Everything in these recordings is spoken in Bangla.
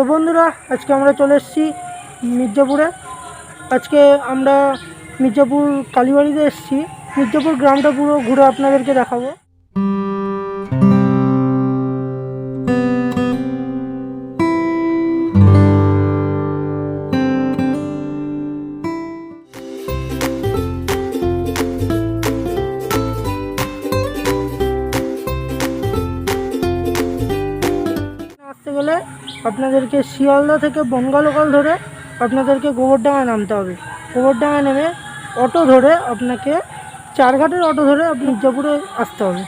তো বন্ধুরা, আজকে আমরা চলে এসেছি মির্জাপুরে। আজকে আমরা মির্জাপুর কালীবাড়িতে এসেছি। মির্জাপুর গ্রামটা পুরো ঘুরে আপনাদেরকে দেখাবো। আসতে গেলে আপনাদেরকে শিয়ালদা থেকে বনগা লোকাল ধরে আপনাদেরকে গোবরডাঙ্গায় নামতে হবে। গোবরডাঙ্গায় নেমে অটো ধরে আপনাকে চারঘাটের অটো ধরে মির্জাপুরে আসতে হবে।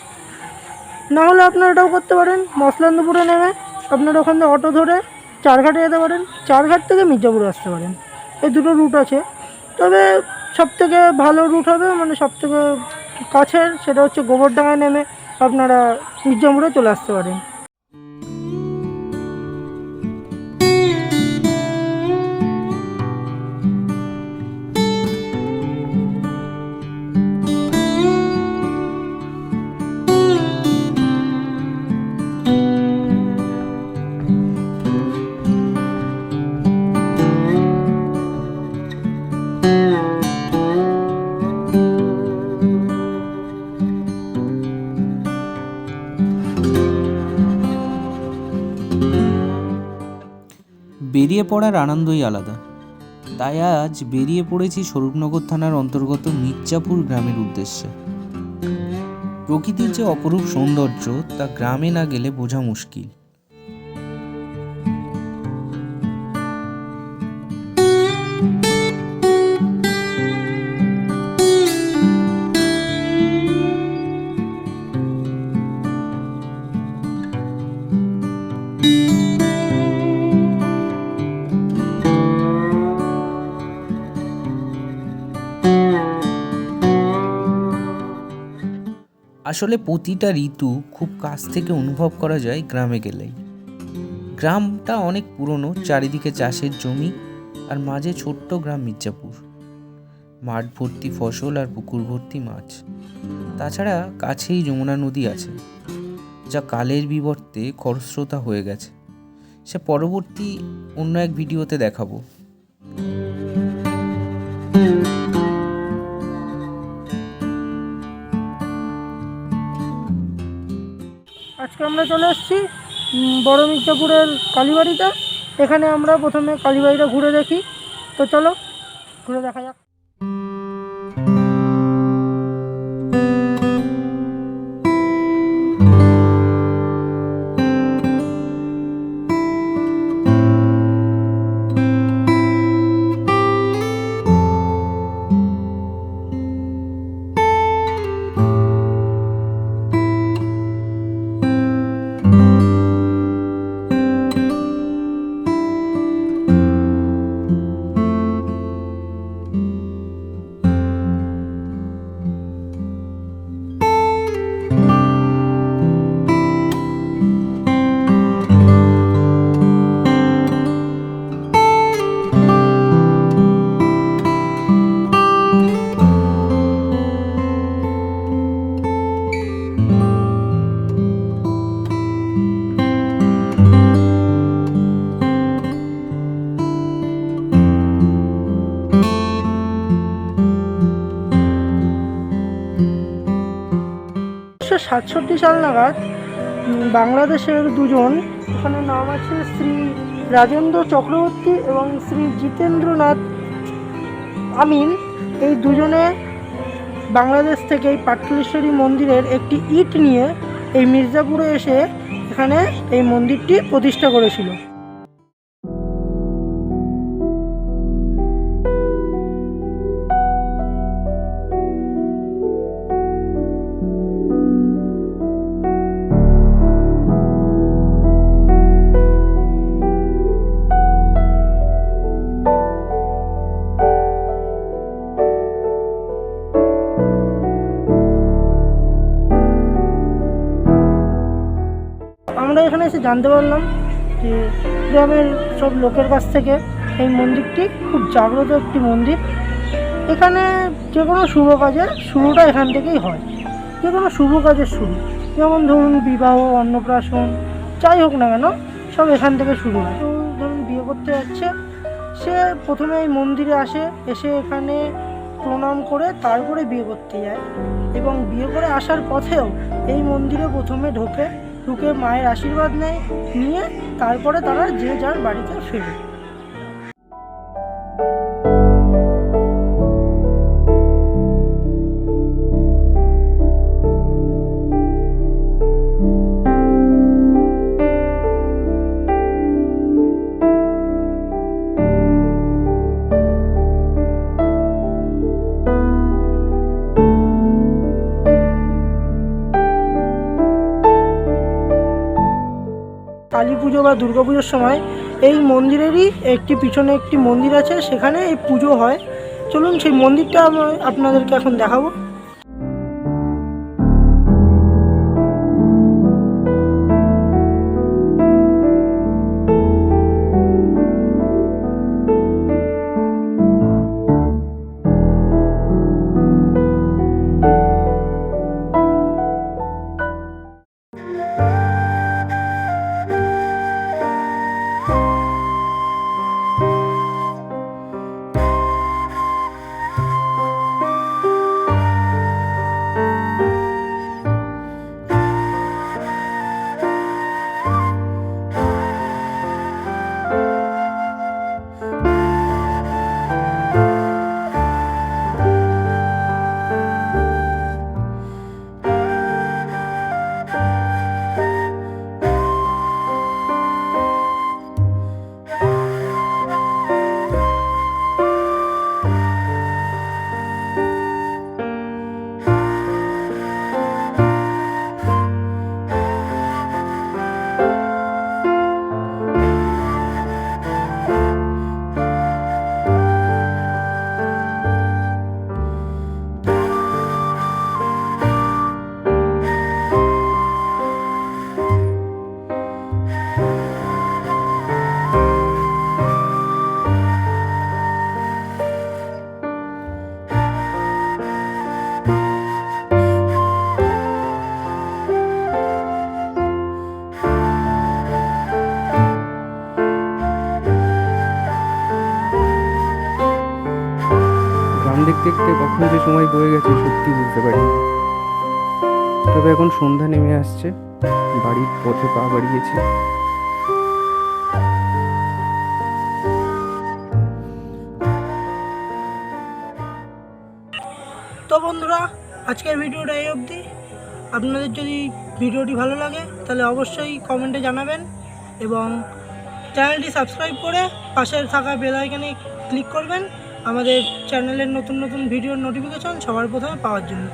না হলে আপনারা এটাও করতে পারেন, মসলান্দপুরে নেমে আপনারা ওখান থেকে অটো ধরে চারঘাটে যেতে পারেন, চারঘাট থেকে মির্জাপুরে আসতে পারেন। এই দুটো রুট আছে, তবে সবথেকে ভালো রুট হবে, মানে সবথেকে কাছের, সেটা হচ্ছে গোবরডাঙ্গায় নেমে আপনারা মির্জাপুরে চলে আসতে পারেন। বেরিয়ে পড়ার আনন্দই আলাদা। তাই আজ বেরিয়ে পড়েছি স্বরূপনগর থানার অন্তর্গত মির্জাপুর গ্রামের উদ্দেশ্যে। প্রকৃতির যে অপরূপ সৌন্দর্য তা গ্রামে না গেলে বোঝা মুশকিল। আসলে প্রতিটা ঋতু খুব কাছ থেকে অনুভব করা যায় গ্রামে গেলেই। গ্রামটা অনেক পুরনো, চারিদিকে চাষের জমি আর মাঝে ছোট্ট গ্রাম মির্জাপুর। মাঠ ভর্তি ফসল আর পুকুর ভর্তি মাছ। তাছাড়া কাছেই যমুনা নদী আছে, যা কালের বিবর্তে খরস্রোতা হয়ে গেছে। সে পরবর্তী অন্য এক ভিডিওতে দেখাবো। আজকে আমরা চলে এসেছি বড় মির্জাপুরের কালীবাড়িতে। এখানে আমরা প্রথমে কালীবাড়িটা ঘুরে দেখি। তো চলো ঘুরে দেখা যাক। '67 সাল নাগাদ বাংলাদেশের দুজন, এখানে নাম আছে শ্রী রাজেন্দ্র চক্রবর্তী এবং শ্রী জিতেন্দ্রনাথ আমিন, এই দুজনে বাংলাদেশ থেকে এই পাটকেশ্বরী মন্দিরের একটি ইট নিয়ে এই মির্জাপুরে এসে এখানে এই মন্দিরটি প্রতিষ্ঠা করেছিল। আমরা এখানে এসে জানতে পারলাম যে গ্রামের সব লোকের কাছ থেকে এই মন্দিরটি খুব জাগ্রত একটি মন্দির। এখানে যে কোনো শুভ কাজের শুরুটা এখান থেকেই হয়। যে কোনো শুভ কাজের শুরু, যেমন ধরুন বিবাহ, অন্নপ্রাশন, যাই হোক না কেন, সব এখান থেকে শুরু হয়। তো করতে যাচ্ছে, সে প্রথমে এই মন্দিরে আসে, এসে এখানে প্রণাম করে তারপরে বিয়ে করতে যায়। এবং বিয়ে করে আসার পথেও এই মন্দিরে প্রথমে ঢুকে মায়ের আশীর্বাদ নিয়ে তারপরে তারা যে যার বাড়িতে ফেরে। কালী পুজো বা দুর্গা পুজোর সময় এই মন্দিরেরই পিছনে একটি মন্দির আছে, সেখানে এই পুজো হয়। চলুন সেই মন্দিরটা আমি আপনাদেরকে এখন দেখাবো। দেখতে দেখতে কখন যে সময় বয়ে গেছে সত্যি বুঝতে পারি। তবে এখন সন্ধ্যা নেমে আসছে, বাড়ির পথে পা বাড়িয়েছি। তো বন্ধুরা, আজকের ভিডিওটা এই অবধি। আপনাদের যদি ভিডিওটি ভালো লাগে তাহলে অবশ্যই কমেন্টে জানাবেন এবং চ্যানেলটি সাবস্ক্রাইব করে পাশে থাকা বেল আইকনে ক্লিক করবেন আমাদের চ্যানেলের নতুন নতুন ভিডিওর নোটিফিকেশন সবার প্রথমে পাওয়ার জন্য।